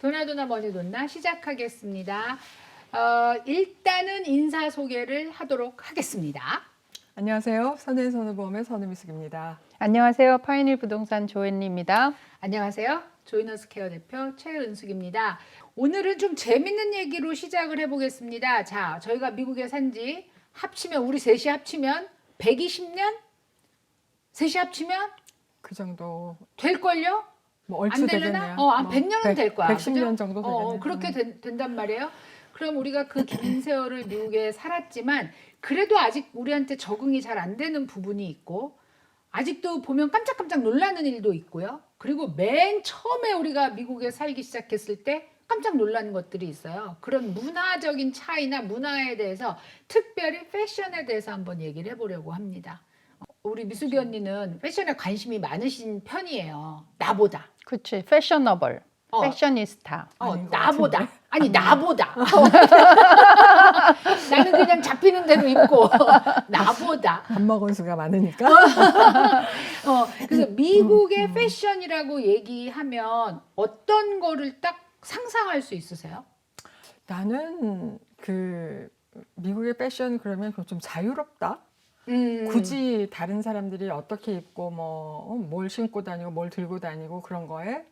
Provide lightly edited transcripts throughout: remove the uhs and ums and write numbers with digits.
도나도나 머니돈나 시작하겠습니다. 일단은 인사 소개를 하도록 하겠습니다. 안녕하세요. 선혜선의보험의 선우미숙입니다. 안녕하세요. 파이닐 부동산 조앤리입니다. 안녕하세요. 조이너스 케어 대표 최은숙입니다. 오늘은 좀 재밌는 얘기로 시작을 해보겠습니다. 자, 저희가 미국에 산지 합치면 우리 셋이 합치면 120년? 셋이 합치면 그 정도 될걸요? 뭐 안 얼추 되려나? 되겠네요. 한 100년은 될 거야. 110년 그죠? 정도 되겠네요. 그렇게 된단 말이에요. 그럼 우리가 그 긴 세월을 미국에 살았지만 그래도 아직 우리한테 적응이 잘 안 되는 부분이 있고 아직도 보면 깜짝깜짝 놀라는 일도 있고요. 그리고 맨 처음에 우리가 미국에 살기 시작했을 때 깜짝 놀라는 것들이 있어요. 그런 문화적인 차이나 문화에 대해서 특별히 패션에 대해서 한번 얘기를 해보려고 합니다. 우리 미숙이 언니는 패션에 관심이 많으신 편이에요. 나보다. 그치. 패셔너블. 어. 패셔니스타. 아닌 것 나보다. 같은데? 아니 나보다. 나는 그냥 잡히는 대로 입고 나보다. 밥 먹은 수가 많으니까. 그래서 미국의 패션이라고 얘기하면 어떤 거를 딱 상상할 수 있으세요? 나는 그 미국의 패션 그러면 좀 자유롭다. 굳이 다른 사람들이 어떻게 입고 뭘 신고 다니고 뭘 들고 다니고 그런 거에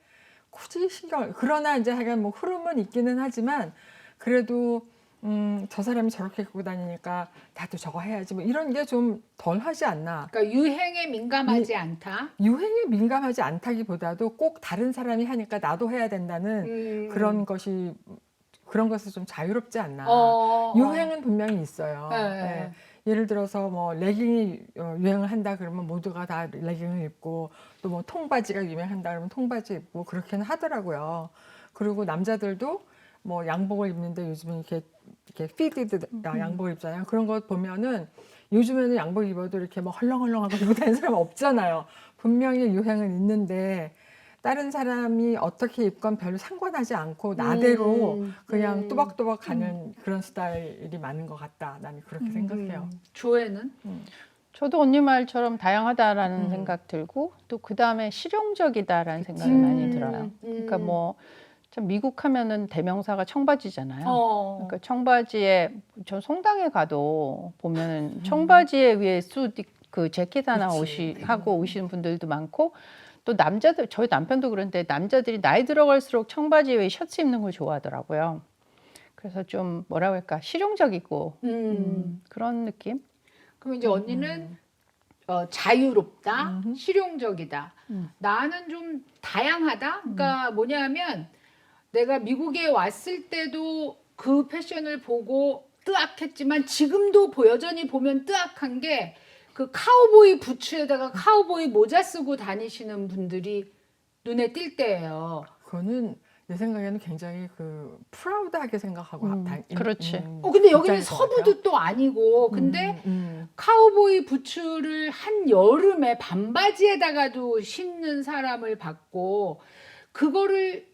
굳이 그러나 이제 하여간 뭐 흐름은 있기는 하지만 그래도 저 사람이 저렇게 입고 다니니까 나도 저거 해야지 뭐 이런 게 좀 덜 하지 않나. 그러니까 유행에 민감하지 않다. 유행에 민감하지 않다기보다도 꼭 다른 사람이 하니까 나도 해야 된다는 그런 것이 좀 자유롭지 않나. 유행은 분명히 있어요. 네. 네. 예를 들어서 뭐 레깅이 유행을 한다 그러면 모두가 다 레깅을 입고 또 뭐 통바지가 유행한다 그러면 통바지 입고 그렇게는 하더라고요. 그리고 남자들도 뭐 양복을 입는데 요즘은 이렇게 피디드 양복을 입잖아요. 그런 거 보면은 요즘에는 양복 입어도 이렇게 뭐 헐렁헐렁하고 입고 다니는 사람 없잖아요. 분명히 유행은 있는데 다른 사람이 어떻게 입건 별로 상관하지 않고 나대로 그냥 또박또박 가는 그런 스타일이 많은 것 같다. 나는 그렇게 생각해요. 조회는? 저도 언니 말처럼 다양하다라는 생각 들고 또 그 다음에 실용적이다라는 생각이 많이 들어요. 그러니까 뭐 참 미국 하면은 대명사가 청바지잖아요. 그러니까 청바지에 저 성당에 가도 보면은 청바지에 위에 그 재킷 하나 하고 오시는 분들도 많고 또 남자들 저희 남편도 그런데 남자들이 나이 들어갈수록 청바지 위에 셔츠 입는 걸 좋아하더라고요. 그래서 좀 뭐라고 할까 실용적이고 그런 느낌. 그럼 이제 언니는 자유롭다, 실용적이다. 나는 좀 다양하다. 그러니까 뭐냐면 내가 미국에 왔을 때도 그 패션을 보고 뜨악했지만 지금도 여전히 보면 뜨악한 게 그 카우보이 부츠에다가 카우보이 모자 쓰고 다니시는 분들이 눈에 띌 때예요. 그거는 내 생각에는 굉장히 그 프라우드하게 생각하고 그렇지. 근데 여기는 입장인 것 서부도 또 아니고 근데 카우보이 부츠를 한 여름에 반바지에다가도 신는 사람을 봤고 그거를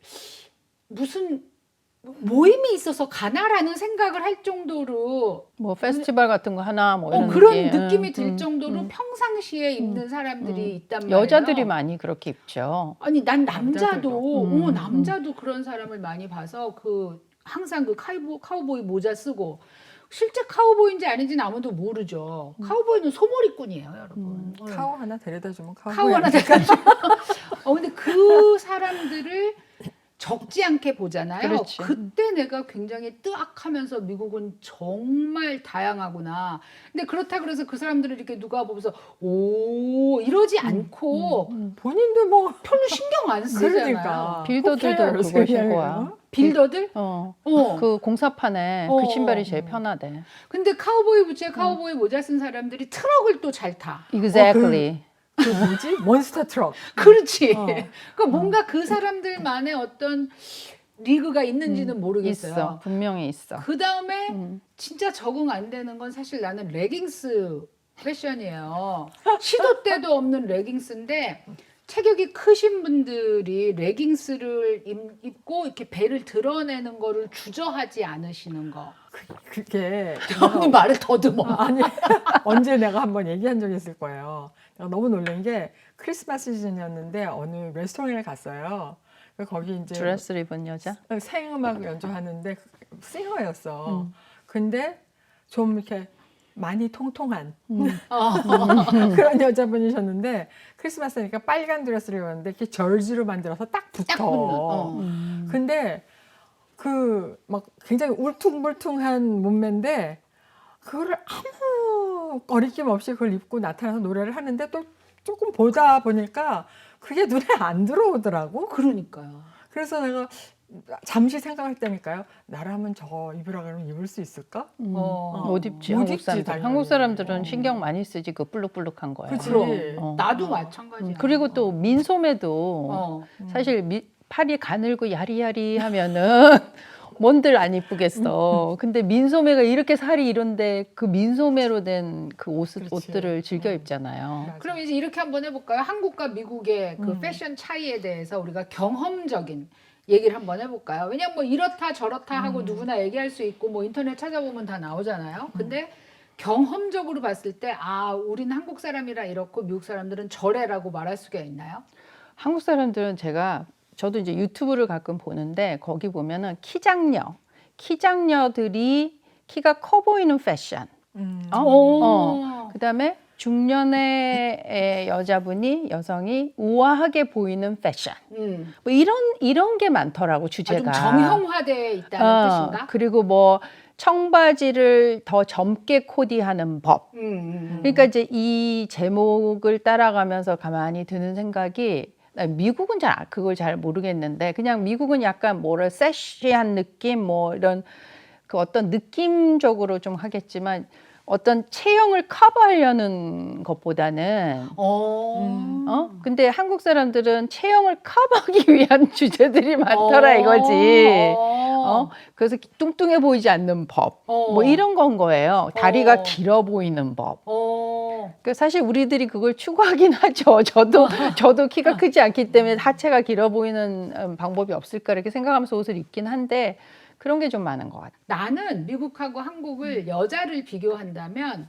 무슨 모임이 있어서 가나라는 생각을 할 정도로 뭐 페스티벌 같은 거 하나 뭐 이런 그런 느낌. 느낌이 들 정도로 평상시에 입는 사람들이 있단 말이에요. 여자들이 많이 그렇게 입죠. 아니 난 남자도 남자들도. 남자도 그런 사람을 많이 봐서 항상 그 카우보이 모자 쓰고 실제 카우보이인지 아닌지는 아무도 모르죠. 카우보이는 소몰이꾼이에요, 여러분. 카우 하나 데려다 주면 카우 하나 돼가지고. 근데 그 사람들을 적지 않게 보잖아요. 그렇지. 그때 내가 굉장히 뜨악하면서 미국은 정말 다양하구나. 근데 그렇다 그래서 그 사람들을 이렇게 누가 보면서 오 이러지 않고 본인도 뭐 별로 신경 안 쓰잖아요. 그러니까 빌더들도 그거 신고 와. 빌더들? 그 공사판에 그 신발이 제일 편하대. 근데 카우보이 부츠에 카우보이 모자 쓴 사람들이 트럭을 또 잘 타. Exactly. 그 뭐지? 몬스터 트럭. 그렇지. 그러니까 뭔가 그 사람들만의 어떤 리그가 있는지는 모르겠어요. 있어. 분명히 있어. 그 다음에 진짜 적응 안 되는 건 사실 나는 레깅스 패션이에요. 시도 때도 없는 레깅스인데 체격이 크신 분들이 레깅스를 입고 이렇게 배를 드러내는 거를 주저하지 않으시는 거. 그게 언니 말을 더듬어. 아니 언제 내가 한번 얘기한 적이 있을 거예요. 내가 너무 놀란 게 크리스마스 시즌이었는데 어느 레스토랑에 갔어요. 거기 이제 드레스를 입은 여자. 생음악 연주하는데 싱어였어. 근데 좀 이렇게 많이 통통한 그런 여자분이셨는데 크리스마스니까 빨간 드레스를 입었는데 이렇게 절지로 만들어서 딱 딱 붙어. 붙는. 근데 그 막 굉장히 울퉁불퉁한 몸매인데 그거를 아무 거리낌 없이 그걸 입고 나타나서 노래를 하는데 또 조금 보다 보니까 그게 눈에 안 들어오더라고. 그러니까요. 그래서 내가 잠시 생각했다니까요. 나라면 저거 입으라 그러면 입을 수 있을까? 못 입지. 못 한국 입지, 사람들. 당연히. 한국 사람들은 신경 많이 쓰지. 그 불룩불룩한 거야. 그치. 그럼 나도 마찬가지야. 그리고 또 민소매도 어. 사실 팔이 가늘고 야리야리하면은 뭔들 안 이쁘겠어. 근데 민소매가 이렇게 살이 이런데 그 민소매로 된 그 그렇지. 옷들을 즐겨 입잖아요. 맞아. 그럼 이제 이렇게 한번 해볼까요? 한국과 미국의 그 패션 차이에 대해서 우리가 경험적인 얘기를 한번 해볼까요? 왜냐면 뭐 이렇다 저렇다 하고 누구나 얘기할 수 있고 뭐 인터넷 찾아보면 다 나오잖아요. 근데 경험적으로 봤을 때 아, 우린 한국 사람이라 이렇고 미국 사람들은 저래라고 말할 수가 있나요? 한국 사람들은 저도 이제 유튜브를 가끔 보는데 거기 보면은 키장녀들이 키가 커 보이는 패션. 그다음에 중년의 여성이 우아하게 보이는 패션. 뭐 이런 게 많더라고 아, 주제가. 좀 정형화돼 있다는 뜻인가? 그리고 뭐 청바지를 더 젊게 코디하는 법. 그러니까 이제 이 제목을 따라가면서 가만히 드는 생각이 미국은 그걸 잘 모르겠는데 그냥 미국은 약간 뭐를 세시한 느낌 뭐 이런 그 어떤 느낌적으로 좀 하겠지만 어떤 체형을 커버하려는 것보다는 근데 한국 사람들은 체형을 커버하기 위한 주제들이 많더라 이거지. 그래서 뚱뚱해 보이지 않는 법. 뭐 이런 건 거예요. 다리가 길어 보이는 법. 그 사실 우리들이 그걸 추구하긴 하죠. 저도 키가 크지 않기 때문에 하체가 길어 보이는 방법이 없을까 이렇게 생각하면서 옷을 입긴 한데 그런 게 좀 많은 것 같아요. 나는 미국하고 한국을 여자를 비교한다면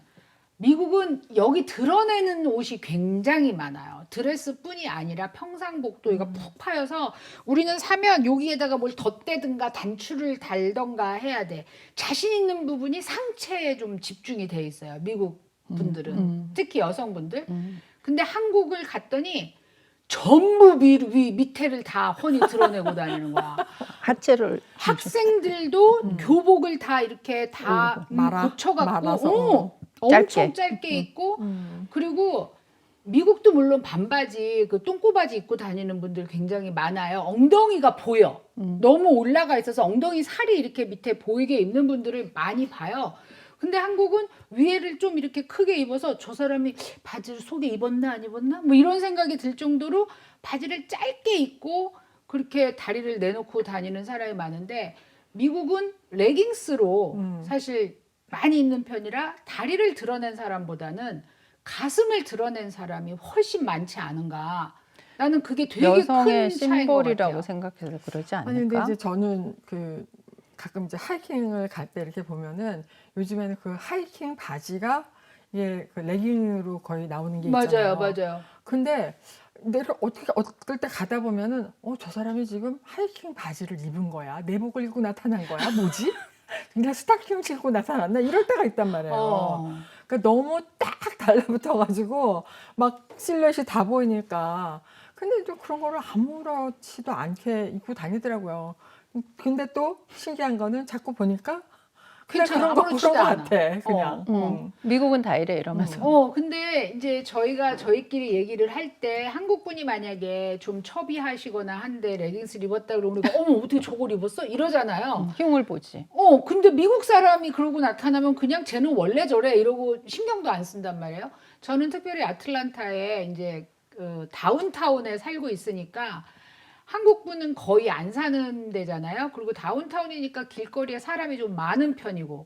미국은 여기 드러내는 옷이 굉장히 많아요. 드레스뿐이 아니라 평상복도 이거 푹 파여서 우리는 사면 여기에다가 뭘 덧대든가 단추를 달던가 해야 돼. 자신 있는 부분이 상체에 좀 집중이 돼 있어요. 미국 분들은 특히 여성분들. 근데 한국을 갔더니 전부 밑에를 다 훤히 드러내고 다니는 거야. 하체를 학생들도 교복을 다 이렇게 다 말아서. 고쳐갖고 엄청 짧게 입고 그리고 미국도 물론 반바지 그 똥꼬바지 입고 다니는 분들 굉장히 많아요. 엉덩이가 보여. 너무 올라가 있어서 엉덩이 살이 이렇게 밑에 보이게 입는 분들을 많이 봐요. 근데 한국은 위에를 좀 이렇게 크게 입어서 저 사람이 바지를 속에 입었나 안 입었나 뭐 이런 생각이 들 정도로 바지를 짧게 입고 그렇게 다리를 내놓고 다니는 사람이 많은데 미국은 레깅스로 사실 많이 입는 편이라 다리를 드러낸 사람보다는 가슴을 드러낸 사람이 훨씬 많지 않은가. 나는 그게 되게 여성의 큰 차이인 것 심볼이라고 같아요. 생각해서 그러지 않을까? 아니 근데 이제 저는 그 가끔 이제 하이킹을 갈 때 이렇게 보면은 요즘에는 그 하이킹 바지가 이게 그 레깅으로 거의 나오는 게 있잖아요. 맞아요. 근데 내가 어떨 때 가다 보면은 저 사람이 지금 하이킹 바지를 입은 거야. 내복을 입고 나타난 거야. 뭐지? 그냥 스타킹을 신고 나타났나? 이럴 때가 있단 말이에요. 그러니까 너무 딱 달라붙어가지고 막 실루엣이 다 보이니까. 근데 또 그런 거를 아무렇지도 않게 입고 다니더라고요. 근데 또 신기한 거는 자꾸 보니까 그냥 괜찮아, 그런 거 아무렇지도 그런 거 않아. 같아. 그냥. 미국은 다 이래 이러면서. 근데 이제 저희가 저희끼리 얘기를 할 때 한국 분이 만약에 좀 처비하시거나 한데 레깅스를 입었다 그러면 우리가 어머 어떻게 저걸 입었어? 이러잖아요. 흉을 보지. 근데 미국 사람이 그러고 나타나면 그냥 쟤는 원래 저래 이러고 신경도 안 쓴단 말이에요. 저는 특별히 아틀란타에 이제 그 다운타운에 살고 있으니까 한국 분은 거의 안 사는 데잖아요. 그리고 다운타운이니까 길거리에 사람이 좀 많은 편이고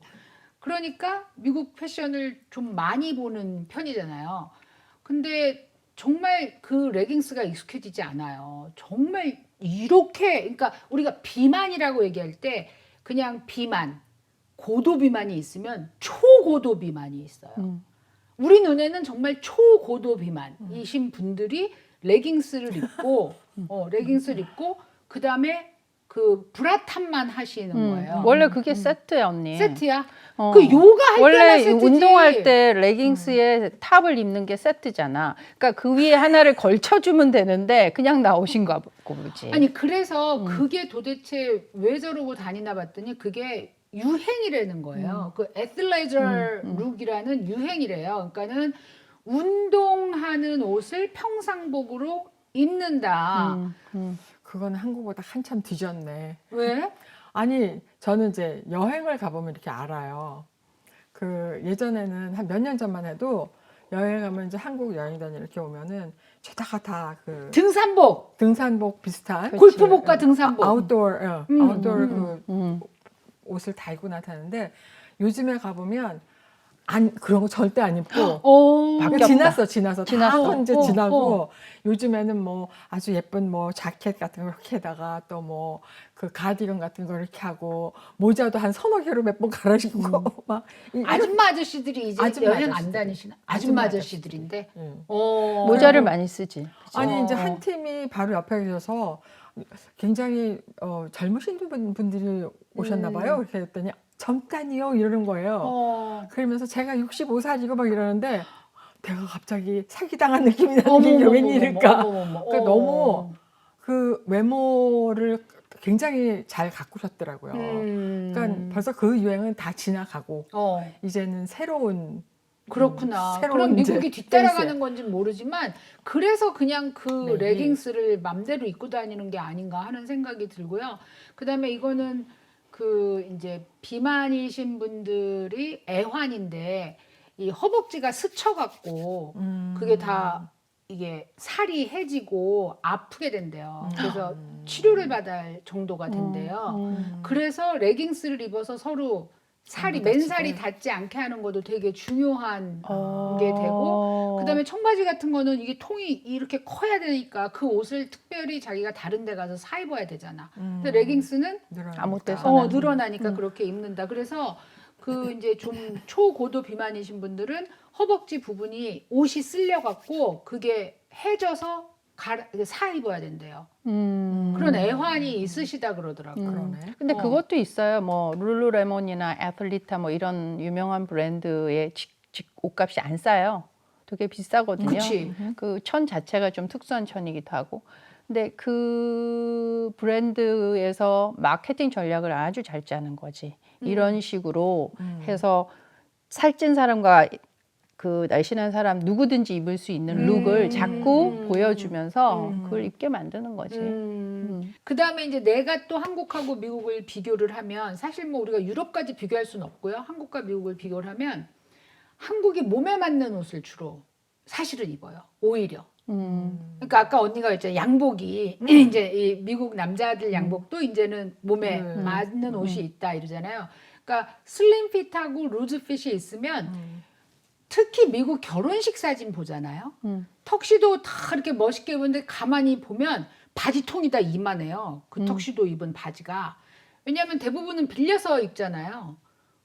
그러니까 미국 패션을 좀 많이 보는 편이잖아요. 근데 정말 그 레깅스가 익숙해지지 않아요. 정말 이렇게 그러니까 우리가 비만이라고 얘기할 때 그냥 비만, 고도 비만이 있으면 초고도 비만이 있어요. 우리 눈에는 정말 초고도 비만이신 분들이 레깅스를 입고 그다음에 그 브라탑만 하시는 거예요. 원래 그게 세트야 언니. 세트야? 어. 그 요가 할 원래 때나 세트지. 운동할 때 레깅스에 탑을 입는 게 세트잖아. 그러니까 그 위에 하나를 걸쳐주면 되는데 그냥 나오신 거 보지. 아니 그래서 그게 도대체 왜 저러고 다니나 봤더니 그게 유행이라는 거예요. 그 애슬레저 룩이라는 유행이래요. 그러니까는 운동하는 옷을 평상복으로 입는다. 그거는 한국보다 한참 뒤졌네. 왜? 아니, 저는 이제 여행을 가보면 이렇게 알아요. 그 예전에는 한 몇 년 전만 해도 여행 가면 이제 한국 여행단 이렇게 오면은 죄다가 다 그 등산복, 등산복 비슷한 골프복과 등산복. 아웃도어, 아웃도어 그 음. 옷을 달고 나타나는데 요즘에 가보면 그런 거 절대 안 입고 바뀌었다. 지나서 지났어. 다 이제 어, 지나고 요즘에는 뭐 아주 예쁜 뭐 자켓 같은 거 이렇게 해다가 또 뭐 그 가디건 같은 거 이렇게 하고 모자도 한 서너 개로 몇 번 갈아 신고 막 아줌마 아저씨들이 이제 아줌마 여행 안 아저씨들. 다니시나? 아줌마 아줌마 아저씨들인데. 응. 모자를 많이 쓰지. 그치? 아니 이제 어. 한 팀이 바로 옆에 계셔서 굉장히 젊으신 분들이 오셨나 봐요. 이렇게 했더니 젊다니요 이러는 거예요. 그러면서 제가 65살이고 막 이러는데 내가 갑자기 사기당한 느낌이 나는 게 웬일일까. 그러니까 너무 그 외모를 굉장히 잘 가꾸셨더라고요. 그러니까 벌써 그 유행은 다 지나가고 이제는 새로운 그렇구나. 새로운 그럼 이제 미국이 뒤따라가는 건지는 모르지만 그래서 그냥 그 네. 레깅스를 맘대로 입고 다니는 게 아닌가 하는 생각이 들고요. 그다음에 이거는 그 이제 비만이신 분들이 애환인데 이 허벅지가 스쳐갖고 그게 다 이게 살이 해지고 아프게 된대요. 그래서 치료를 받아야 할 정도가 된대요. 그래서 레깅스를 입어서 서로 살이 맨살이 닿지 않게 하는 것도 되게 중요한 게 되고 그다음에 청바지 같은 거는 이게 통이 이렇게 커야 되니까 그 옷을 특별히 자기가 다른 데 가서 사 입어야 되잖아. 근데 레깅스는 아무 데서나. 늘어나니까 그렇게 입는다. 그래서 그 이제 좀 초고도 비만이신 분들은 허벅지 부분이 옷이 쓸려 갖고 그게 해져서 사 입어야 된대요. 그런 애환이 있으시다 그러더라고요. 그러네. 근데 그것도 있어요. 뭐 룰루레몬이나 애플리타 뭐 이런 유명한 브랜드의 옷값이 안 싸요. 되게 비싸거든요. 그치. 그 천 자체가 좀 특수한 천이기도 하고. 근데 그 브랜드에서 마케팅 전략을 아주 잘 짜는 거지. 이런 식으로 해서 살찐 사람과 그 날씬한 사람 누구든지 입을 수 있는 룩을 자꾸 보여주면서 그걸 입게 만드는 거지. 그다음에 이제 내가 또 한국하고 미국을 비교를 하면 사실 뭐 우리가 유럽까지 비교할 수는 없고요. 한국과 미국을 비교를 하면 한국이 몸에 맞는 옷을 주로 사실은 입어요. 오히려. 그러니까 아까 언니가 했잖아요. 양복이 이제 이 미국 남자들 양복도 이제는 몸에 맞는 옷이 있다 이러잖아요. 그러니까 슬림핏하고 루즈핏이 있으면 특히 미국 결혼식 사진 보잖아요. 턱시도 다 이렇게 멋있게 입었는데 가만히 보면 바지통이 다 이만해요. 그 턱시도 입은 바지가. 왜냐하면 대부분은 빌려서 입잖아요.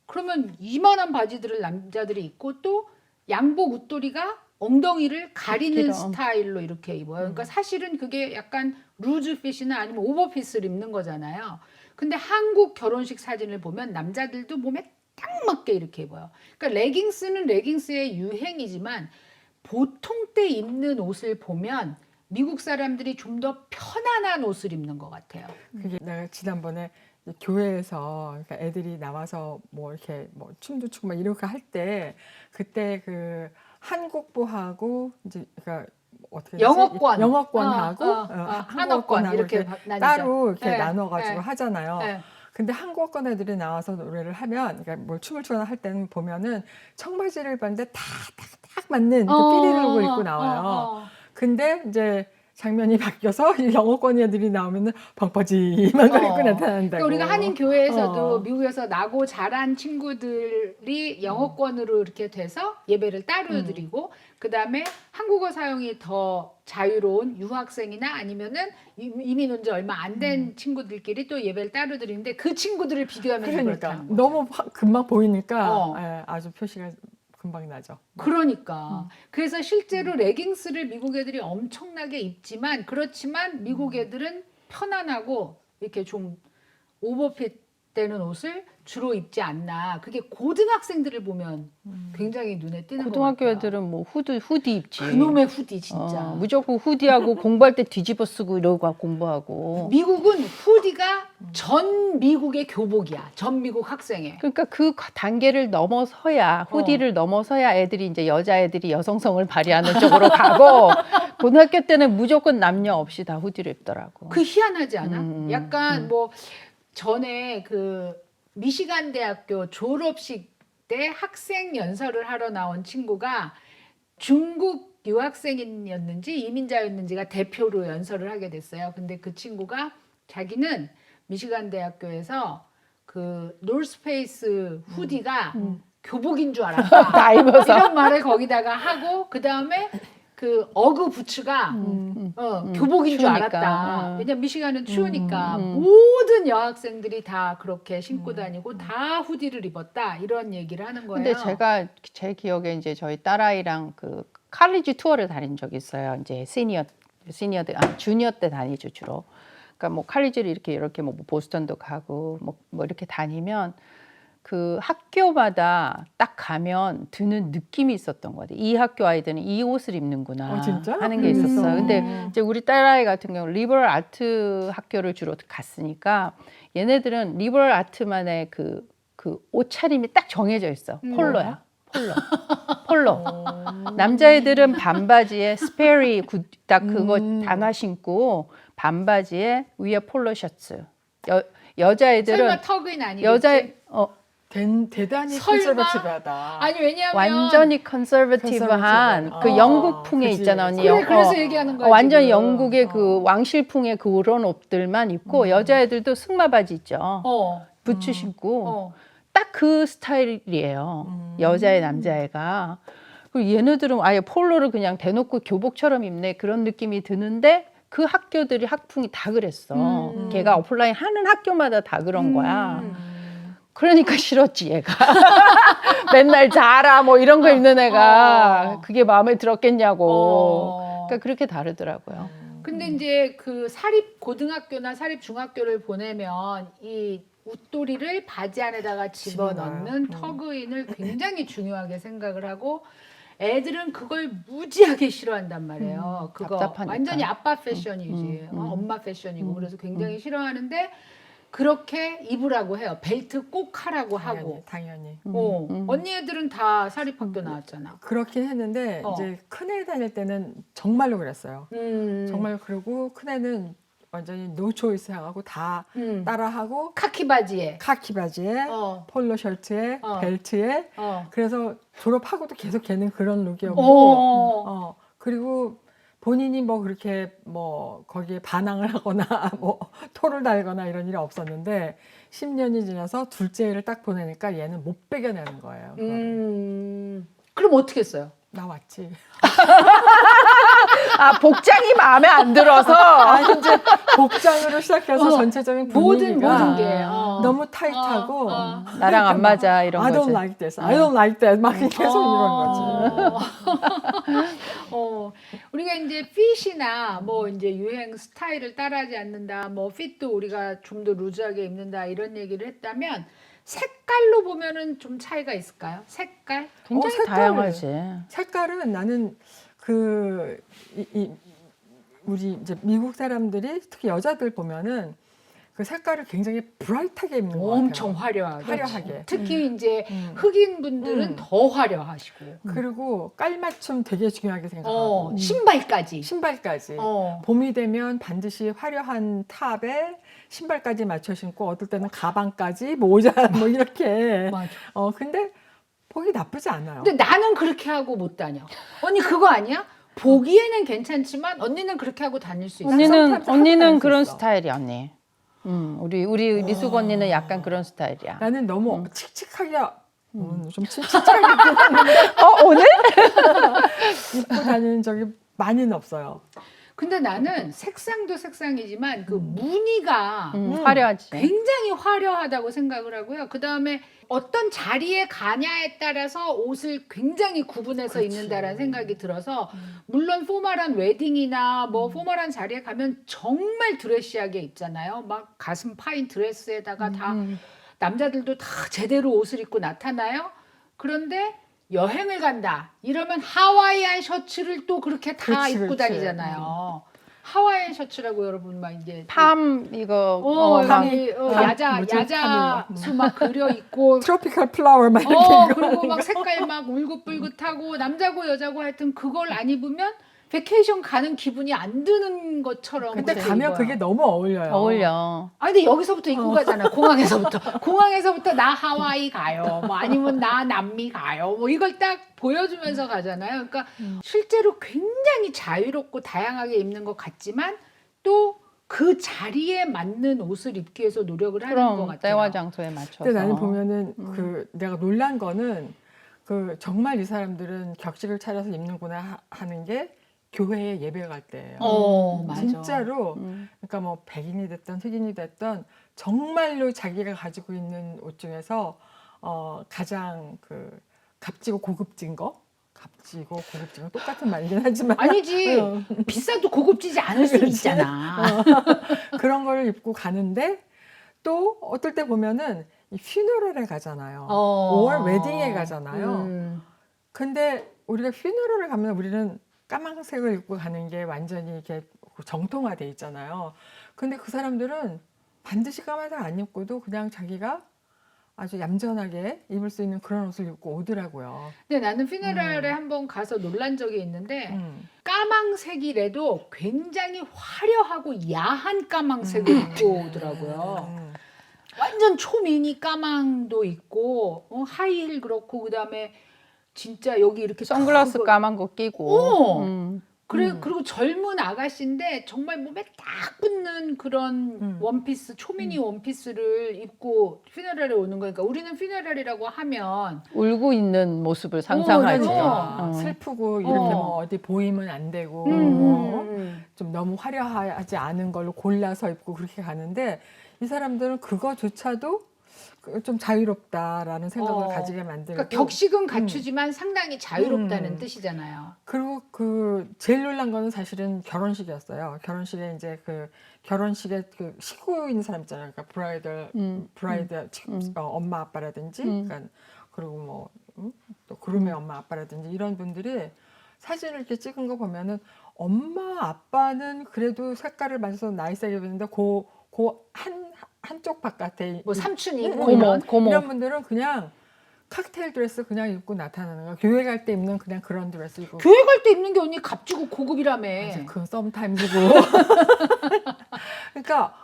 그러면 이만한 바지들을 남자들이 입고 또 양복 웃도리가 엉덩이를 가리는 길어. 스타일로 이렇게 입어요. 그러니까 사실은 그게 약간 루즈핏이나 아니면 오버핏을 입는 거잖아요. 근데 한국 결혼식 사진을 보면 남자들도 몸에 딱 맞게 이렇게 입어요. 그러니까 레깅스는 레깅스의 유행이지만 보통 때 입는 옷을 보면 미국 사람들이 좀 더 편안한 옷을 입는 것 같아요. 그게 내가 지난번에 교회에서 그러니까 애들이 나와서 뭐 이렇게 뭐 춤도 추고 막 이렇게 할 때 그때 그 한국부하고 이제 그러니까 어떻게 되지? 영어권하고 한어권 한국어권하고 이렇게 이렇게 따로 이렇게 네, 나눠가지고 네. 하잖아요. 네. 근데 한국어권 애들이 나와서 노래를 하면 그러니까 뭘 춤을 추거나 할 때는 보면은 청바지를 입었는데 딱 맞는 그 삐리룩을 입고 나와요. 근데 이제 장면이 바뀌어서 이 영어권 애들이 나오면은 방바지만 입고 나타난다고. 그러니까 우리가 한인 교회에서도 어. 미국에서 나고 자란 친구들이 영어권으로 이렇게 돼서 예배를 따로 드리고 그다음에 한국어 사용이 더 자유로운 유학생이나 아니면은 이민 온 지 얼마 안 된 친구들끼리 또 예배를 따로 드리는데 그 친구들을 비교하면 그러니까 그렇다는 거죠. 너무 금방 보이니까 어. 예, 아주 표시가 금방 나죠. 그러니까 그래서 실제로 레깅스를 미국 애들이 엄청나게 입지만 그렇지만 미국 애들은 편안하고 이렇게 좀 오버핏 되는 옷을 주로 입지 않나. 그게 고등학생들을 보면 굉장히 눈에 띄는 고등학교 것 같아요. 애들은 뭐 후디 입지. 그놈의 후디 진짜. 무조건 후디하고 공부할 때 뒤집어 쓰고 이러고 공부하고. 미국은 후디가 전 미국의 교복이야. 전 미국 학생의. 그러니까 그 단계를 넘어서야 후디를 넘어서야 애들이 이제 여자애들이 여성성을 발휘하는 쪽으로 가고 고등학교 때는 무조건 남녀 없이 다 후디를 입더라고. 그 희한하지 않아? 약간 뭐 전에 그 미시간 대학교 졸업식 때 학생 연설을 하러 나온 친구가 중국 유학생이었는지 이민자였는지가 대표로 연설을 하게 됐어요. 근데 그 친구가 자기는 미시간 대학교에서 그 노스페이스 후디가 교복인 줄 알았다. 다 입어서. 이런 말을 거기다가 하고 그 다음에 그 어그 부츠가 교복인 줄 추우니까. 알았다. 왜냐면 미시간은 추우니까 모든 여학생들이 다 그렇게 신고 다니고 다 후디를 입었다. 이런 얘기를 하는 거예요. 근데 제가 제 기억에 이제 저희 딸아이랑 그 칼리지 투어를 다닌 적이 있어요. 이제 주니어 때 다니죠 주로. 그러니까 뭐 칼리지를 이렇게 뭐 보스턴도 가고 뭐 이렇게 다니면 그 학교마다 딱 가면 드는 느낌이 있었던 것 같아요. 이 학교 아이들은 이 옷을 입는구나 진짜? 하는 게 있었어요. 근데 이제 우리 딸아이 같은 경우 리버럴 아트 학교를 주로 갔으니까 얘네들은 리버럴 아트만의 그 옷차림이 딱 정해져 있어. 폴로야. 폴로. 남자애들은 반바지에 스페리 딱 그거 단화 신고 반바지에 위에 폴로 셔츠. 여자애들은 설마 턱은 아니겠지? 여자애 대단히 설마? 컨serva티브하다. 아니 왜냐면 완전히 컨서버티브한 컨서버티브. 그 영국풍에 그치. 있잖아 언니. 그래, 그래서 얘기하는 거야. 완전 지금. 영국의 그 왕실풍의 그런 옷들만 입고 여자애들도 승마 바지 있죠. 부츠 신고 딱 그 스타일이에요. 여자애 남자애가. 그리고 얘네들은 아예 폴로를 그냥 대놓고 교복처럼 입네 그런 느낌이 드는데 그 학교들이 학풍이 다 그랬어. 걔가 오프라인 하는 학교마다 다 그런 거야. 그러니까 싫었지 얘가. 맨날 자라 뭐 이런 거 입는 애가 그게 마음에 들었겠냐고. 그러니까 그렇게 다르더라고요. 근데 이제 그 사립 고등학교나 사립 중학교를 보내면 이 웃도리를 바지 안에다가 집어넣는 터그인을 굉장히 중요하게 생각을 하고 애들은 그걸 무지하게 싫어한단 말이에요. 그거 답답하니까. 완전히 아빠 패션이지. 엄마 패션이고 그래서 굉장히 싫어하는데 그렇게 입으라고 해요. 벨트 꼭 하라고 하고. 당연히. 언니 애들은 다 사립학교 나왔잖아. 그렇긴 했는데 이제 큰애 다닐 때는 정말로 그랬어요. 음. 정말 그러고 큰애는 완전히 노 초이스 하고 다 따라하고 카키 바지에. 카키 바지에 폴로 셔츠에 벨트에 그래서 졸업하고도 계속 걔는 그런 룩이었고 그리고 본인이 뭐 그렇게 뭐 거기에 반항을 하거나 뭐 토를 달거나 이런 일이 없었는데 10년이 지나서 둘째 애를 딱 보내니까 얘는 못 배겨내는 거예요. 그럼 어떻게 했어요? 나왔지. 아 복장이 마음에 안 들어서 아니 이제 복장으로 시작해서 전체적인 모든 분위기가 게 너무 타이트하고 나랑 안 맞아 이런 I 거지. don't like this, I don't like that 막 계속 이런 거지. 우리가 이제 핏이나 뭐 이제 유행 스타일을 따라하지 않는다, 뭐 핏도 우리가 좀 더 루즈하게 입는다 이런 얘기를 했다면 색깔로 보면은 좀 차이가 있을까요? 색깔? 굉장히 색깔을- 다양하지. 색깔은 나는 우리 이제 미국 사람들이 특히 여자들 보면은 그 색깔을 굉장히 브라이트하게 입는 것 같아요. 엄청 화려하게. 화려하게. 특히 이제 흑인 분들은 더 화려하시고. 그리고 깔맞춤 되게 중요하게 생각하고 신발까지. 신발까지. 봄이 되면 반드시 화려한 탑에 신발까지 맞춰 신고 어떨 때는 가방까지 모자 뭐 이렇게. 맞아. 근데 보기 나쁘지 않아요. 근데 나는 그렇게 하고 못 다녀. 언니 그거 아니야? 보기에는 괜찮지만 언니는 그렇게 하고 다닐 수 있어. sometimes 하고 다닐 언니는 수 그런 있어. 스타일이야 언니. 우리 미숙 언니는 약간 그런 스타일이야. 나는 너무 칙칙하게 좀 칙칙하게 입고 오늘? 다니는 적이 많이는 없어요. 근데 나는 색상도 색상이지만 그 무늬가 화려하지. 굉장히 화려하다고 생각을 하고요. 그 다음에 어떤 자리에 가냐에 따라서 옷을 굉장히 구분해서 그렇지. 입는다라는 생각이 들어서 물론 포멀한 웨딩이나 뭐 포멀한 자리에 가면 정말 드레시하게 입잖아요. 막 가슴 파인 드레스에다가 다 남자들도 다 제대로 옷을 입고 나타나요. 그런데 여행을 간다 이러면 하와이안 셔츠를 또 그렇게 다 그렇지, 입고 그렇지. 다니잖아요. 하와이안 셔츠라고 여러분 막 이제 팜 이거 막 여기 팜, 야자 뭐지? 야자수 막 그려 있고 트로피컬 플라워 막 이렇게 이거. 그리고 막 색깔 막 울긋불긋하고 남자고 여자고 하여튼 그걸 안 입으면 베케이션 가는 기분이 안 드는 것처럼 근데 그렇게 가면 입어요. 그게 너무 어울려요. 어울려. 아 근데 여기서부터 입고 가잖아. 공항에서부터 나 하와이 가요. 뭐 아니면 나 남미 가요. 뭐 이걸 딱 보여주면서 가잖아요. 그러니까 실제로 굉장히 자유롭고 다양하게 입는 것 같지만 또 그 자리에 맞는 옷을 입기 위해서 노력을 하는 것 그럼 같아요. 때와 장소에 맞춰서. 근데 나는 보면은 그 내가 놀란 거는 그 정말 이 사람들은 격식을 차려서 입는구나 하는 게 교회에 예배 갈 때예요. 맞아. 진짜로 그러니까 뭐 백인이 됐던 흑인이 됐던 정말로 자기가 가지고 있는 옷 중에서 가장 그 값지고 고급진 거 값지고 고급진 거 똑같은 말이긴 하지만 아니지. 비싸도 고급지지 않을 수 그렇지. 있잖아. 그런 거를 입고 가는데 또 어떨 때 보면은 이 퓨너럴에 가잖아요. 5월 웨딩에 가잖아요. 근데 우리가 퓨너럴을 가면 우리는 까만색을 입고 가는 게 완전히 이렇게 정통화돼 있잖아요. 근데 그 사람들은 반드시 까만색 안 입고도 그냥 자기가 아주 얌전하게 입을 수 있는 그런 옷을 입고 오더라고요. 근데 나는 퓨너럴에 한번 가서 놀란 적이 있는데 음. 까망색이라도 굉장히 화려하고 야한 까망색을 입고 오더라고요. 완전 초미니 까망도 있고 하이힐 그렇고 그다음에 진짜 여기 이렇게 선글라스 딱 까만 거 끼고. 어. 그리고 젊은 아가씨인데 정말 몸에 딱 붙는 그런 원피스, 초미니 원피스를 입고 퓨너럴에 오는 거니까 우리는 퓨너럴이라고 하면 울고 있는 모습을 상상하지. 그러니까. 슬프고 이렇게 뭐 어디 보이면 안 되고 좀 너무 화려하지 않은 걸로 골라서 입고 그렇게 가는데 이 사람들은 그거조차도 좀 자유롭다라는 생각을 가지게 만들고 그러니까 격식은 갖추지만 상당히 자유롭다는 뜻이잖아요. 그리고 그 제일 놀란 거는 사실은 결혼식이었어요. 결혼식에 이제 그 결혼식에 그 식구인 사람 있잖아요. 그러니까 브라이드 엄마 아빠라든지, 그러니까 그리고 뭐 또 그룸의 엄마 아빠라든지 이런 분들이 사진을 이렇게 찍은 거 보면은 엄마 아빠는 그래도 색깔을 맞춰서 나이스하게 입는데 한쪽 바깥에 뭐 삼촌이 뭐 고모. 이런 분들은 그냥 칵테일 드레스 그냥 입고 나타나는 거야. 교회 갈 때 입는 그냥 그런 드레스 입고. 교회 갈 때 입는 게 언니 값지고 고급이라며. 맞아, 그건 썸타임즈고. 그러니까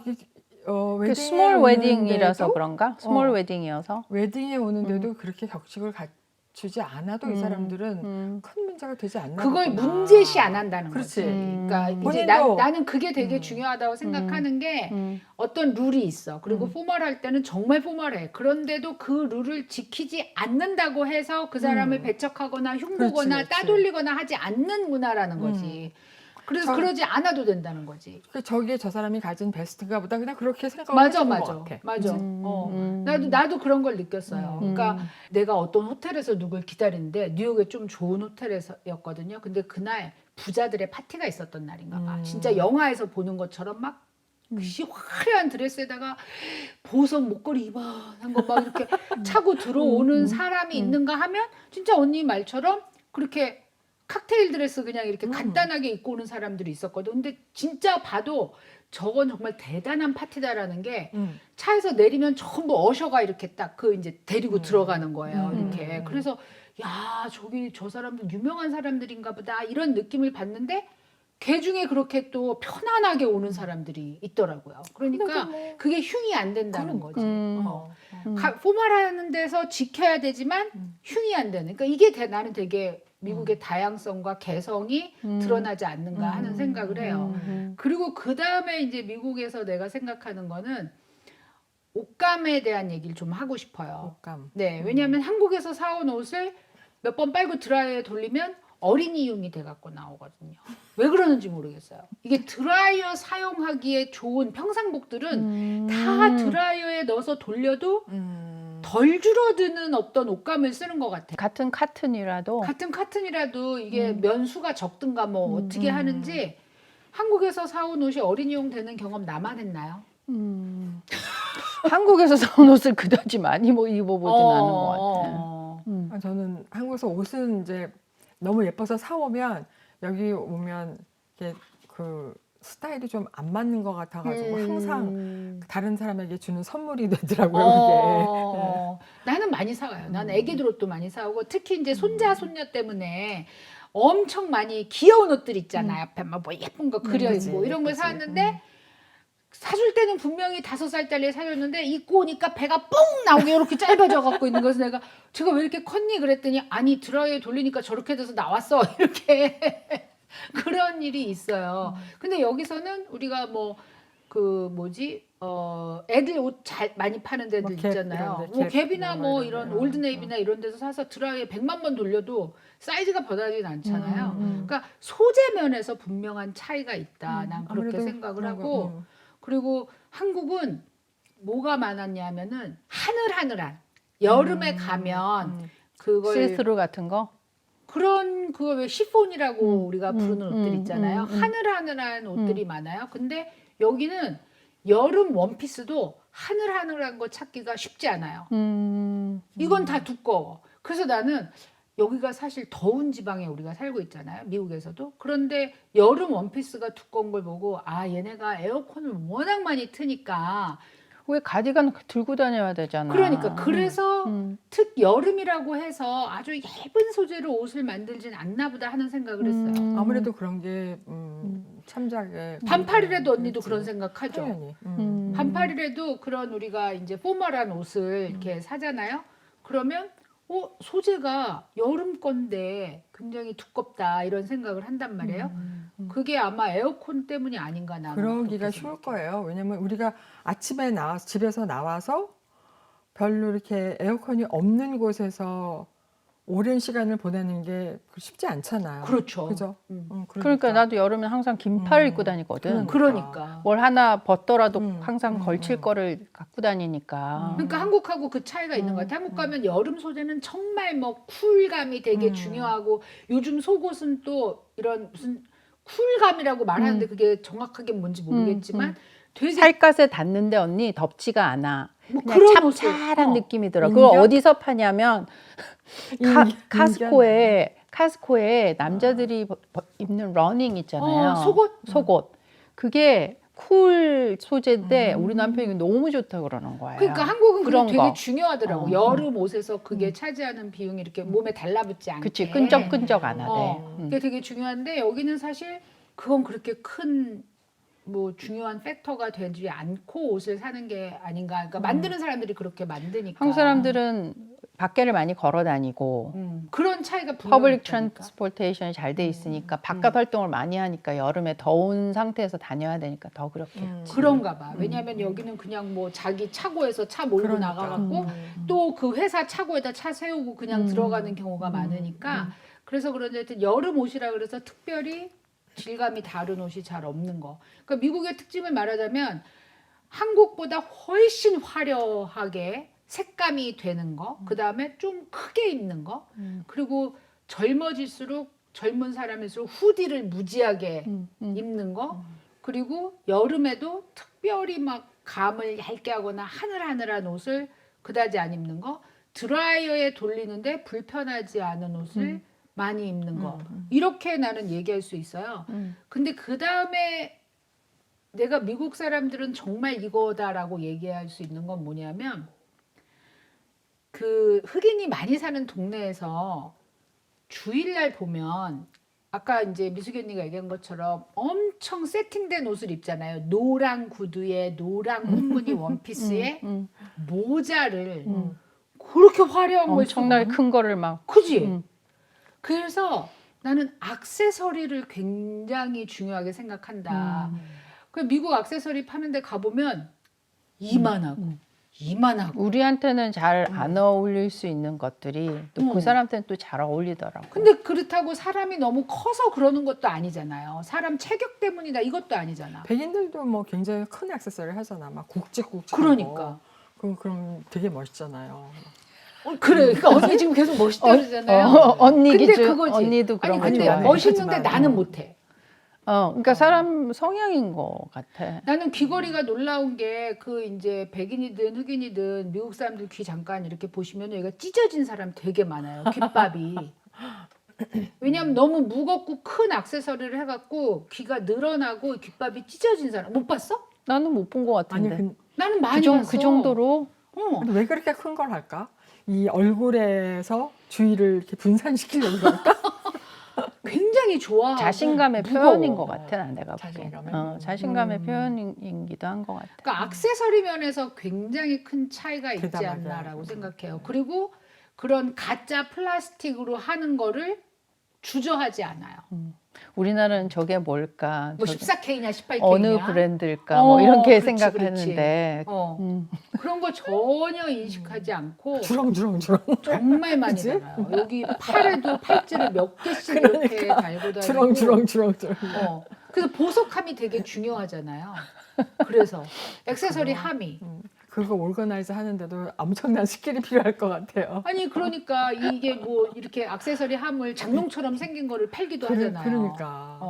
이게 그 웨딩에 스몰 웨딩이라서 오는데도 그런가? 스몰 웨딩이어서. 웨딩에 오는데도 그렇게 격식을 갖추지 않아도 이 사람들은 큰 문제가 되지 않나 그걸 보구나. 문제시 안 한다는 그렇지. 거지. 그러니까 이제 본인도 나는 그게 되게 중요하다고 생각하는 게 어떤 룰이 있어. 그리고 포멀할 때는 정말 포멀해. 그런데도 그 룰을 지키지 않는다고 해서 그 사람을 배척하거나 흉보거나 그렇지. 따돌리거나 하지 않는 문화라는 거지. 그래서 그러지 않아도 된다는 거지. 저게 저 사람이 가진 베스트인가 보다 그냥 그렇게 생각을 하는 것 같아. 맞아. 나도 그런 걸 느꼈어요. 그러니까 내가 어떤 호텔에서 누굴 기다리는데 뉴욕에 좀 좋은 호텔에서였거든요. 근데 그날 부자들의 파티가 있었던 날인가 봐. 진짜 영화에서 보는 것처럼 막 화려한 드레스에다가 보석 목걸이 이만한 거 막 이렇게 차고 들어오는 사람이 있는가 하면 진짜 언니 말처럼 그렇게 칵테일 드레스 그냥 이렇게 간단하게 입고 오는 사람들이 있었거든. 근데 진짜 봐도 저건 정말 대단한 파티다라는 게 차에서 내리면 전부 어셔가 이렇게 딱 그 이제 데리고 들어가는 거예요. 이렇게. 그래서 야, 저 사람들 유명한 사람들인가 보다 이런 느낌을 받는데 그 중에 그렇게 또 편안하게 오는 사람들이 있더라고요. 그러니까 그게 흉이 안 된다는 거지. 포멀하는 데서 지켜야 되지만 흉이 안 되는. 그러니까 이게 나는 되게 미국의 다양성과 개성이 드러나지 않는가 하는 생각을 해요. 그리고 그 다음에 이제 미국에서 내가 생각하는 거는 옷감에 대한 얘기를 좀 하고 싶어요. 옷감. 네, 왜냐하면 한국에서 사온 옷을 몇 번 빨고 드라이에 돌리면 어린이용이 돼갖고 나오거든요. 왜 그러는지 모르겠어요. 이게 드라이어 사용하기에 좋은 평상복들은 다 드라이어에 넣어서 돌려도 덜 줄어드는 어떤 옷감을 쓰는 것 같아요. 같은 카튼이라도 같은 카튼이라도 이게 면수가 적든가 뭐 어떻게 하는지 한국에서 사온 옷이 어린이용 되는 경험 나만 했나요? 한국에서 사온 옷을 그다지 많이 입어보진 않은 것 같아. 저는 한국에서 옷은 이제 너무 예뻐서 사오면 여기 오면 이게 그 스타일이 좀 안 맞는 것 같아가지고 항상 다른 사람에게 주는 선물이 되더라고요. 그게. 나는 많이 사와요. 나는 애기들 옷도 많이 사오고 특히 이제 손자 손녀 때문에 엄청 많이 귀여운 옷들 있잖아요. 앞에 막 뭐 예쁜 거 그려 있고 이런 걸 사왔는데 사줄 때는 분명히 5살짜리 사줬는데 입고 오니까 배가 뽕 나오게 이렇게 짧아져 갖고 있는 거서 내가 제가 왜 이렇게 컸니 그랬더니 아니 드라이에 돌리니까 저렇게 돼서 나왔어 이렇게 그런 일이 있어요. 근데 여기서는 우리가 뭐 그 뭐지 애들 옷 잘 많이 파는 데들 뭐 갭 있잖아요. 이런 데, 뭐 갭 갭이나 뭐 이런 이런 올드네이비나 이런 데서 사서 드라이에 100만 번 돌려도 사이즈가 변하진 않잖아요. 그러니까 소재 면에서 분명한 차이가 있다. 난 그렇게 아무래도 생각을 그런 거, 하고 그리고 한국은 뭐가 많았냐면은 하늘하늘한 여름에 가면 그걸 시스루 같은 거. 그런 그거 왜 시폰이라고 우리가 부르는 옷들 있잖아요. 하늘하늘한 옷들이 많아요. 근데 여기는 여름 원피스도 하늘하늘한 거 찾기가 쉽지 않아요. 이건 다 두꺼워. 그래서 나는 여기가 사실 더운 지방에 우리가 살고 있잖아요. 미국에서도. 그런데 여름 원피스가 두꺼운 걸 보고 아 얘네가 에어컨을 워낙 많이 트니까 왜 가디건 들고 다녀야 되잖아. 그러니까 그래서 특 여름이라고 해서 아주 얇은 소재로 옷을 만들진 않나 보다 하는 생각을 했어요. 아무래도 그런 게 참작에 반팔이라도 언니도 그런 생각하죠. 당연히. 반팔이라도 그런 우리가 이제 포멀한 옷을 이렇게 사잖아요. 그러면 소재가 여름 건데 굉장히 두껍다 이런 생각을 한단 말이에요. 그게 아마 에어컨 때문이 아닌가 나는 그러기가 그렇게 쉬울 생각해요. 거예요. 왜냐면 우리가 아침에 집에서 나와서 별로 이렇게 에어컨이 없는 곳에서 오랜 시간을 보내는 게 쉽지 않잖아요. 그렇죠. 그죠? 그러니까 나도 여름에 항상 긴팔 입고 다니거든. 그러니까. 뭘 하나 벗더라도 항상 걸칠 거를 갖고 다니니까. 그러니까 한국하고 그 차이가 있는 것 같아요. 한국 가면 여름 소재는 정말 뭐 쿨감이 되게 중요하고 요즘 속옷은 또 이런 무슨 쿨감이라고 말하는데 그게 정확하게 뭔지 모르겠지만 되게 살갗에 닿는데 언니 덥지가 않아. 뭐 그냥 그런 옷을 찹쌀한 느낌이 들어. 인정? 그걸 어디서 파냐면 인정. 카스코에 남자들이 입는 러닝 있잖아요. 속옷. 그게 쿨 소재인데 우리 남편이 너무 좋다 그러는 거예요. 그러니까 한국은 그런 되게 거. 중요하더라고. 여름 옷에서 그게 차지하는 비용이 이렇게 몸에 달라붙지 않게. 그치 끈적끈적 안 하대. 그게 되게 중요한데 여기는 사실 그건 그렇게 큰 뭐 중요한 팩터가 되지 않고 옷을 사는 게 아닌가. 그러니까 만드는 사람들이 그렇게 만드니까. 한국 사람들은 밖에를 많이 걸어 다니고 그런 차이가 퍼블릭 분명히 트랜스포테이션이 잘 돼 있으니까 바깥 활동을 많이 하니까 여름에 더운 상태에서 다녀야 되니까 더 그렇겠지. 그런가 봐. 왜냐하면 여기는 그냥 뭐 자기 차고에서 차 몰고 그러니까. 나가갖고 또 그 회사 차고에다 차 세우고 그냥 들어가는 경우가 많으니까 그래서 그런지 하여튼 여름 옷이라 그래서 특별히 질감이 다른 옷이 잘 없는 거. 그러니까 미국의 특징을 말하자면 한국보다 훨씬 화려하게 색감이 되는 거, 그 다음에 좀 크게 입는 거, 그리고 젊어질수록 젊은 사람일수록 후디를 무지하게 입는 거, 그리고 여름에도 특별히 막 감을 얇게 하거나 하늘하늘한 옷을 그다지 안 입는 거, 드라이어에 돌리는데 불편하지 않은 옷을 많이 입는 거. 이렇게 나는 얘기할 수 있어요. 근데 그 다음에 내가 미국 사람들은 정말 이거다라고 얘기할 수 있는 건 뭐냐면 그 흑인이 많이 사는 동네에서 주일날 보면 아까 이제 미숙이 언니가 얘기한 것처럼 엄청 세팅된 옷을 입잖아요. 노랑 구두에 노랑 꽃무늬 원피스에 모자를 그렇게 화려한 걸 엄청나게 큰 거를 막. 그지? 그래서 나는 액세서리를 굉장히 중요하게 생각한다. 그 미국 액세서리 파는 데 가보면 이만하고 이만하고. 우리한테는 잘 안 어울릴 수 있는 것들이 또 그 사람한테는 또 잘 어울리더라고. 근데 그렇다고 사람이 너무 커서 그러는 것도 아니잖아요. 사람 체격 때문이다 이것도 아니잖아. 백인들도 뭐 굉장히 큰 액세서리 하잖아. 막 굵직굵직. 그러니까. 그럼 되게 멋있잖아요. 그래. 그러니까 언니 지금 계속 멋있다 그러잖아요. 언니 근데 기준 그거지. 언니도 그런 거 근데 좋아해. 멋있는데 하지만, 나는 못해. 그러니까 사람 성향인 것 같아. 나는 귀걸이가 놀라운 게 그 이제 백인이든 흑인이든 미국 사람들 귀 잠깐 이렇게 보시면 여기가 찢어진 사람 되게 많아요. 귓밥이. 왜냐면 너무 무겁고 큰 액세서리를 해갖고 귀가 늘어나고 귓밥이 찢어진 사람 못 봤어? 나는 못 본 것 아니 같은데. 나는 많이 봤어. 그 정도로 근데 왜 그렇게 큰 걸 할까? 이 얼굴에서 주위를 이렇게 분산시키려고 그럴까? 굉장히 좋아. 자신감의 무거워. 표현인 것 같아. 나 내가 보기엔. 자신감의? 자신감의 표현이기도 한 것 같아. 그러니까 액세서리 면에서 굉장히 큰 차이가 있지 대담하게 않나라고 하고. 생각해요. 그리고 그런 가짜 플라스틱으로 하는 거를 주저하지 않아요. 우리나라는 저게 뭘까? 뭐 저 14K냐 18K냐 어느 브랜드일까? 뭐 이렇게 그렇지, 생각하는데 그런 거 전혀 인식하지 않고 주렁주렁주렁. 정말 많이 그치? 달아요. 여기 팔에도 팔찌를 몇 개씩 이렇게 달고 다니고 주렁주렁주렁. 그래서 보석함이 되게 중요하잖아요. 그래서 액세서리 함이 그거 올거나이즈 하는데도 엄청난 스킬이 필요할 것 같아요. 아니 그러니까 이게 뭐 이렇게 액세서리 함을 장롱처럼 생긴 거를 팔기도 하잖아요. 그러니까.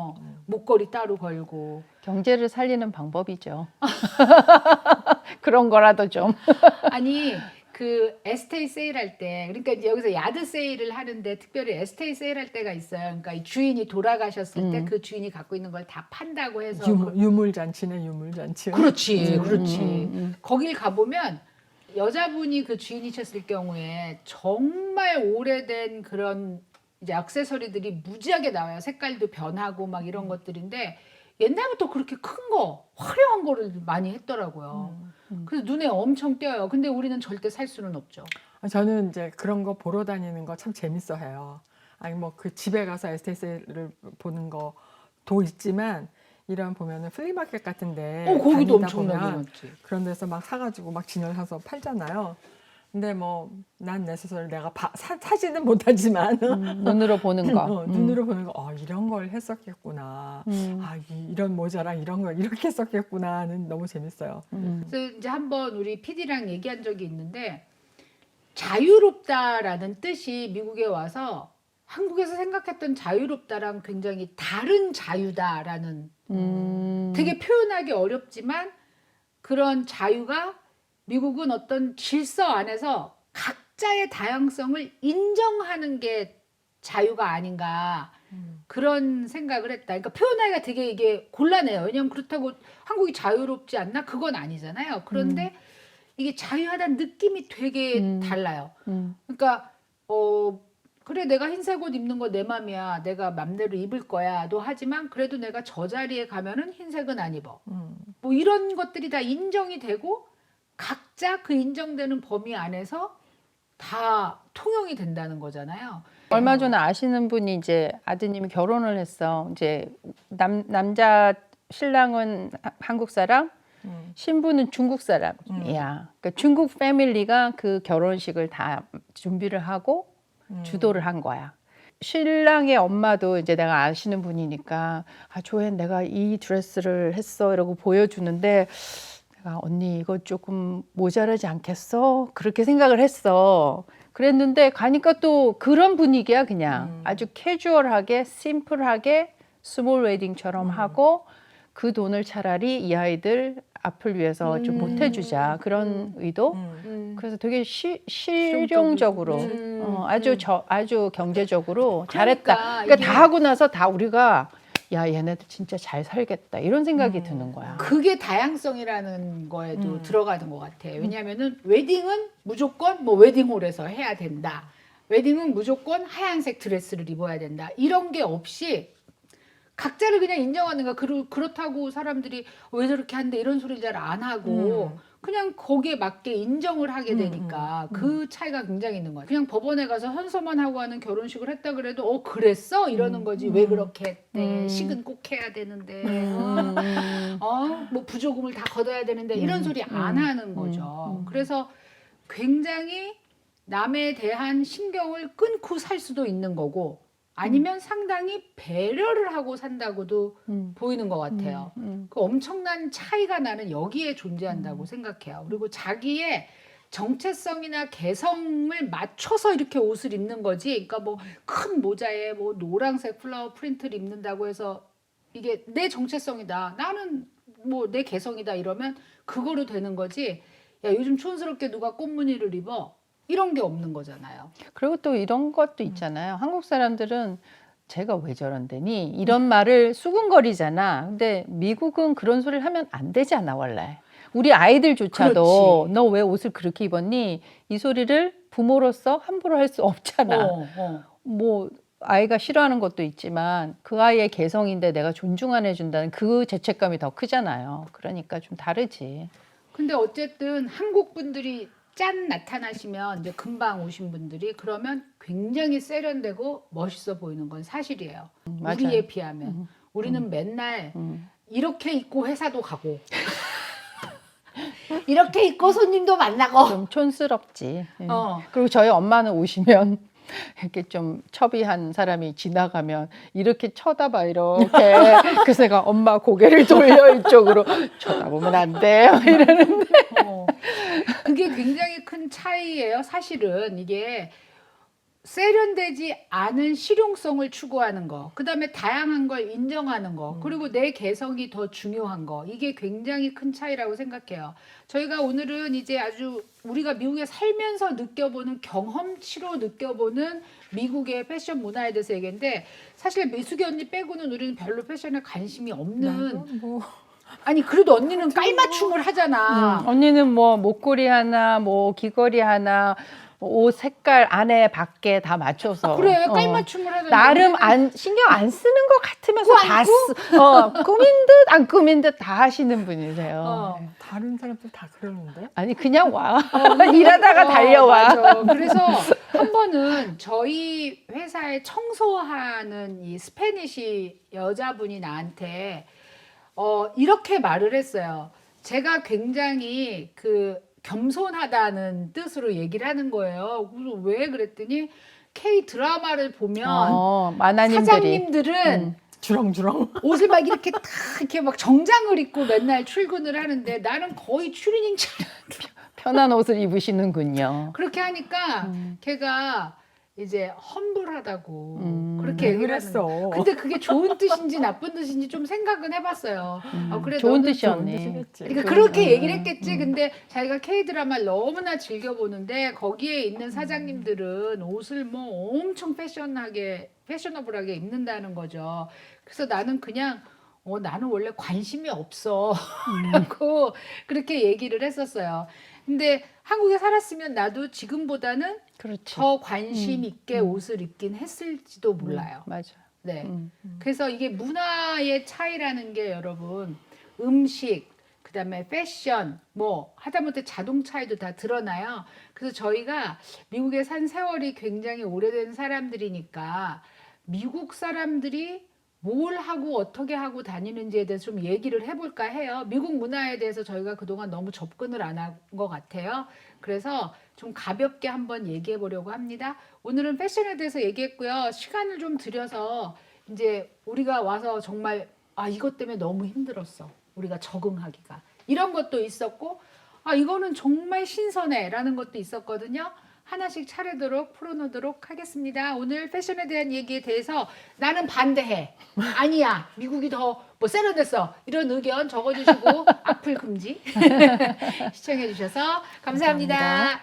목걸이 따로 걸고. 경제를 살리는 방법이죠. 그런 거라도 좀. 아니 그 에스테이 세일할 때 그러니까 이제 여기서 야드 세일을 하는데 특별히 에스테이 세일할 때가 있어요. 그러니까 이 주인이 돌아가셨을 때 그 주인이 갖고 있는 걸 다 판다고 해서 유물잔치네 유물잔치. 그렇지. 거길 가보면 여자분이 그 주인이셨을 경우에 정말 오래된 그런 이제 액세서리들이 무지하게 나와요. 색깔도 변하고 막 이런 것들인데 옛날부터 그렇게 큰 거, 화려한 거를 많이 했더라고요. 그래서 눈에 엄청 띄어요. 근데 우리는 절대 살 수는 없죠. 저는 이제 그런 거 보러 다니는 거 참 재밌어 해요. 아니 뭐 그 집에 가서 에스테이를 보는 거도 있지만 이런 보면은 플리마켓 같은데 거기도 다니다 엄청나게 보면 많지. 그런 데서 막 사가지고 막 진열 사서 팔잖아요. 근데 뭐 난 내 스스로 내가 사지는 못하지만 눈으로 보는 거. 눈으로 보는 거 이런 걸 했었겠구나. 이런 모자랑 이런 걸 이렇게 썼겠구나는 너무 재밌어요. 그래서 이제 한번 우리 PD랑 얘기한 적이 있는데 자유롭다라는 뜻이 미국에 와서 한국에서 생각했던 자유롭다랑 굉장히 다른 자유다라는 되게 표현하기 어렵지만 그런 자유가 미국은 어떤 질서 안에서 각자의 다양성을 인정하는 게 자유가 아닌가 그런 생각을 했다. 그러니까 표현하기가 되게 이게 곤란해요. 왜냐하면 그렇다고 한국이 자유롭지 않나? 그건 아니잖아요. 그런데 이게 자유하다는 느낌이 되게 달라요. 그러니까 그래 내가 흰색 옷 입는 거 내 맘이야. 내가 맘대로 입을 거야도 하지만 그래도 내가 저 자리에 가면은 흰색은 안 입어. 뭐 이런 것들이 다 인정이 되고 각자 그 인정되는 범위 안에서 다 통용이 된다는 거잖아요. 얼마 전에 아시는 분이 이제 아드님이 결혼을 했어. 이제 남자 신랑은 한국 사람, 신부는 중국 사람이야. 그러니까 중국 패밀리가 그 결혼식을 다 준비를 하고 주도를 한 거야. 신랑의 엄마도 이제 내가 아시는 분이니까 조엔 내가 이 드레스를 했어 이러고 보여주는데 내가 언니 이거 조금 모자라지 않겠어? 그렇게 생각을 했어. 그랬는데 가니까 또 그런 분위기야 그냥 아주 캐주얼하게 심플하게 스몰 웨딩처럼 하고 그 돈을 차라리 이 아이들 앞을 위해서 좀 보태주자 그런 의도. 그래서 되게 실용적으로 아주 경제적으로 잘했다. 그러니까 다 하고 나서 다 우리가 야 얘네들 진짜 잘 살겠다 이런 생각이 드는 거야. 그게 다양성이라는 거에도 들어가는 것 같아요. 왜냐하면은 웨딩은 무조건 뭐 웨딩홀에서 해야 된다. 웨딩은 무조건 하얀색 드레스를 입어야 된다. 이런 게 없이 각자를 그냥 인정하는 거야. 그렇다고 사람들이 왜 저렇게 하는데 이런 소리를 잘 안 하고 그냥 거기에 맞게 인정을 하게 되니까 그 차이가 굉장히 있는 거야. 그냥 법원에 가서 선서만 하고 하는 결혼식을 했다 그래도 그랬어? 이러는 거지. 왜 그렇게 했대? 식은 꼭 해야 되는데 뭐 부조금을 다 걷어야 되는데 이런 소리 안 하는 거죠. 그래서 굉장히 남에 대한 신경을 끊고 살 수도 있는 거고 아니면 상당히 배려를 하고 산다고도 보이는 것 같아요. 그 엄청난 차이가 나는 여기에 존재한다고 생각해요. 그리고 자기의 정체성이나 개성을 맞춰서 이렇게 옷을 입는 거지. 그러니까 뭐 큰 모자에 뭐 노란색 플라워 프린트를 입는다고 해서 이게 내 정체성이다. 나는 뭐 내 개성이다 이러면 그거로 되는 거지. 야, 요즘 촌스럽게 누가 꽃무늬를 입어? 이런 게 없는 거잖아요. 그리고 또 이런 것도 있잖아요. 한국 사람들은 제가 왜 저런데니 이런 말을 수근거리잖아. 근데 미국은 그런 소리를 하면 안 되잖아 원래. 우리 아이들조차도 너 왜 옷을 그렇게 입었니? 이 소리를 부모로서 함부로 할 수 없잖아. 뭐 아이가 싫어하는 것도 있지만 그 아이의 개성인데 내가 존중 안 해준다는 그 죄책감이 더 크잖아요. 그러니까 좀 다르지. 근데 어쨌든 한국 분들이 짠 나타나시면 이제 금방 오신 분들이 그러면 굉장히 세련되고 멋있어 보이는 건 사실이에요. 맞아요. 우리에 비하면 우리는 맨날 이렇게 입고 회사도 가고 이렇게 입고 손님도 만나고 좀 촌스럽지. 어. 그리고 저희 엄마는 오시면 이렇게 좀 처비한 사람이 지나가면 이렇게 쳐다봐 이렇게. 그래서 내가 엄마 고개를 돌려 이쪽으로 쳐다보면 안 돼. 이러는데. 그게 굉장히 큰 차이예요. 사실은 이게 세련되지 않은 실용성을 추구하는 거, 그 다음에 다양한 걸 인정하는 거, 그리고 내 개성이 더 중요한 거, 이게 굉장히 큰 차이라고 생각해요. 저희가 오늘은 이제 아주 우리가 미국에 살면서 느껴보는 경험치로 느껴보는 미국의 패션 문화에 대해서 얘기했는데 사실 미숙이 언니 빼고는 우리는 별로 패션에 관심이 없는 아니 그래도 언니는 깔맞춤을 하잖아. 언니는 뭐 목걸이 하나, 뭐 귀걸이 하나, 옷 색깔 안에 밖에 다 맞춰서 그래 깔맞춤을 하잖아. 나름 안 신경 안 쓰는 것 같으면서 다 꾸민 듯 안 꾸민 듯 다 하시는 분이세요. 다른 사람들 다 그러는데? 아니 그냥 와 일하다가 달려와. 맞아. 그래서 한 번은 저희 회사에 청소하는 이 스페니시 여자분이 나한테 이렇게 말을 했어요. 제가 굉장히 그 겸손하다는 뜻으로 얘기를 하는 거예요. 그래서 왜 그랬더니 K 드라마를 보면 만화님들이 사장님들은 주렁주렁 옷을 막 이렇게 탁 이렇게 막 정장을 입고 맨날 출근을 하는데 나는 거의 추리닝처럼 편한 옷을 입으시는군요. 그렇게 하니까 걔가 이제 험불하다고 그렇게 얘기를 했어. 근데 그게 좋은 뜻인지 나쁜 뜻인지 좀 생각은 해봤어요. 그래 좋은 너는 뜻이었네. 그러니까 그렇게 얘기를 했겠지. 근데 자기가 K 드라마를 너무나 즐겨 보는데 거기에 있는 사장님들은 옷을 뭐 엄청 패셔너블하게 입는다는 거죠. 그래서 나는 그냥 나는 원래 관심이 없어 라고 그렇게 얘기를 했었어요. 근데 한국에 살았으면 나도 지금보다는 그렇지. 더 관심 있게 옷을 입긴 했을지도 몰라요. 맞아. 네. 그래서 이게 문화의 차이라는 게 여러분 음식, 그다음에 패션, 뭐 하다못해 자동차에도 다 드러나요. 그래서 저희가 미국에 산 세월이 굉장히 오래된 사람들이니까 미국 사람들이 뭘 하고 어떻게 하고 다니는지에 대해서 좀 얘기를 해볼까 해요. 미국 문화에 대해서 저희가 그동안 너무 접근을 안 한 것 같아요. 그래서 좀 가볍게 한번 얘기해 보려고 합니다. 오늘은 패션에 대해서 얘기했고요. 시간을 좀 들여서 이제 우리가 와서 정말 이것 때문에 너무 힘들었어. 우리가 적응하기가. 이런 것도 있었고 이거는 정말 신선해 라는 것도 있었거든요. 하나씩 차례도록 풀어놓도록 하겠습니다. 오늘 패션에 대한 얘기에 대해서 나는 반대해. 아니야. 미국이 더 뭐 세련됐어. 이런 의견 적어주시고 악플 금지. 시청해주셔서 감사합니다.